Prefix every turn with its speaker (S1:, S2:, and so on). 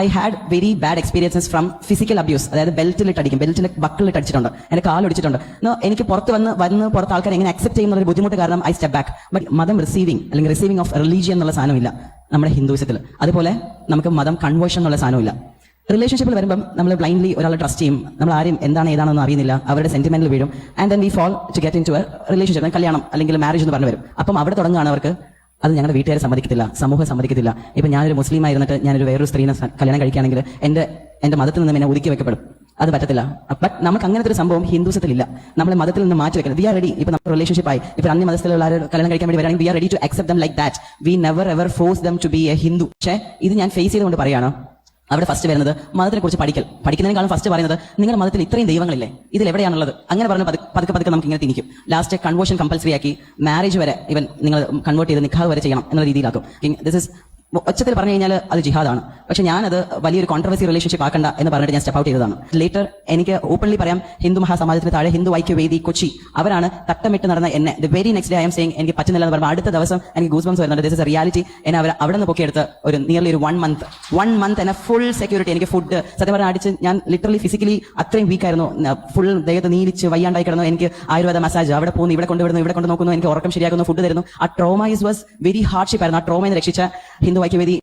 S1: I had very bad experiences from physical abuse. അതായത് ബെൽറ്റിൽ ബക്കിളിട്ട് അടിച്ചിട്ടുണ്ട്, എന്റെ കാലൊടിച്ചിട്ടുണ്ട്. എനിക്ക് പുറത്ത് ആൾക്കാർ എങ്ങനെ അക്സെപ്റ്റ് ചെയ്യുന്ന ഒരു ബുദ്ധിമുട്ട് കാരണം ഐ സ്റ്റെപ്പ് ബാക്ക്. ബട്ട് മതം റിസീവിംഗ് ഓഫ് റിലീജിയൻ എന്നുള്ള സാധനമില്ല നമ്മുടെ ഹിന്ദുവിസത്തിൽ. അതുപോലെ നമുക്ക് മതം കൺവേർഷൻ എന്നുള്ള സാധനമില്ല. റിലേഷൻഷിപ്പിൽ വരുമ്പോൾ നമ്മൾ ബ്ലൈൻഡ്ലി ഒരാളെ ട്രസ്റ്റ് ചെയ്യും. നമ്മൾ ആരും എന്താണ് ഏതാണെന്ന് അറിയുന്നില്ല, അവരുടെ സെന്റിമെന്റിൽ വീഴും. And then we fall to get into a relationship, കല്യാണം അല്ലെങ്കിൽ മാരേജ് എന്ന് പറഞ്ഞു വരും. അപ്പം അവിടെ തുടങ്ങുകയാണ് അവർക്ക്. അത് ഞങ്ങളുടെ വീട്ടുകാരെ സമ്മതിക്കത്തില്ല, സമൂഹം സമ്മതിക്കത്തില്ല. ഇപ്പൊ ഞാനൊരു മുസ്ലിം ആയിരുന്നിട്ട് ഞാനൊരു വേറൊരു സ്ത്രീനെ കല്യാണം കഴിക്കുകയാണെങ്കിൽ എന്റെ മതത്തിൽ നിന്ന് എന്നെ ഒതുക്കി വെക്കപ്പെടും. അത് പറ്റത്തില്ല. ബട്ട് നമുക്ക് അങ്ങനത്തെ ഒരു സംഭവം ഹിന്ദുസത്തിലില്ല. നമ്മളെ മതത്തിൽ നിന്ന് മാറ്റി വെക്കുന്നത്. We are ready. ഇപ്പൊ നമ്മൾ റിലേഷൻഷിപ്പ് ആയി, ഇപ്പൊ അന്യ മതത്തിലുള്ള കല്യാണം കഴിക്കാൻ വേണ്ടി വരാണെങ്കിൽ we are ready to accept them like that. We never ever force them to be a Hindu. പക്ഷേ ഇത് ഞാൻ ഫേസ് ചെയ്തുകൊണ്ട് പറയാണ്. അവിടെ ഫസ്റ്റ് വരുന്നത് മതത്തിനെ കുറിച്ച് പഠിക്കുന്നതിനേക്കാളും ഫസ്റ്റ് പറയുന്നത് നിങ്ങളുടെ മതത്തിൽ ഇത്രയും ദൈവങ്ങളില്ലേ, ഇതിൽ എവിടെയാണുള്ളത്? അങ്ങനെ പറഞ്ഞ് പതുക്കെ നമുക്ക് ഇങ്ങനെ തിരിക്കും. ലാസ്റ്റ് കൺവേർഷൻ കമ്പൽസറി ആക്കി മാരേജ് വരെ ഇവൻ നിങ്ങൾ കൺവേർട്ട് ചെയ്ത് നിക്കാഹ് വരെ ചെയ്യണം എന്നുള്ള രീതിയിലാക്കും. ദിസ് ഇസ് ഒച്ചത്തിൽ പറഞ്ഞു കഴിഞ്ഞാൽ അത് ജിഹാദാണ്. പക്ഷെ ഞാനത് വലിയൊരു കോൺട്രവേഴ്സി റിലേഷൻഷിപ്പ് ആക്കണ്ട എന്ന് പറഞ്ഞിട്ട് ഞാൻ സ്റ്റെപ്പ് ഔട്ട് ചെയ്തതാണ്. ലേറ്റർ എനിക്ക് ഓപ്പൺലി പറയാം, ഹിന്ദു മഹാസമാജത്തിന് താഴെ ഹിന്ദു ഐക്യവേദി കൊച്ചി അവരാണ് തട്ടമിട്ട് നടന്ന എന്നെ the very next day I am saying എനിക്ക് പറ്റുന്നില്ല എന്ന് പറയുമ്പോൾ അടുത്ത ദിവസം എനിക്ക് ഗൂസ് ബംസ് വരുന്നുണ്ട്. This is A reality. എന്നെ അവർ അവിടെ നിന്ന് പൊക്കിയെടുത്ത് ഒരു നിയർലി ഒരു 1 month എന്നെ ഫുൾ സെക്യൂരിറ്റി. എനിക്ക് ഫുഡ് സത്യം പറഞ്ഞാൽ അടിച്ച് ഞാൻ ലിറ്ററലി ഫിസിക്കലി അത്രയും വീക്ക് ആയിരുന്നു. ഫുൾ ദേഹത്ത് നീലിച്ച് വയ്യാണ്ടായി കിടന്നു. എനിക്ക് ആയുർവേദ മസാജ് അവിടെ പോകുന്നു, ഇവിടെ കൊണ്ടുവിടുന്നു, ഇവിടെ കൊണ്ട് നോക്കുന്നു, എനിക്ക് ഉറക്കം ശരിയാക്കുന്നു, ഫുഡ് തരുന്നു. ആ ട്രോമ വാസ് വെരി ഹാർഡ്ഷിപ്പ് ആയിരുന്നു. ആ ട്രോമയിൽ രക്ഷിച്ച ഹിന്ദു ഐക്യവേദി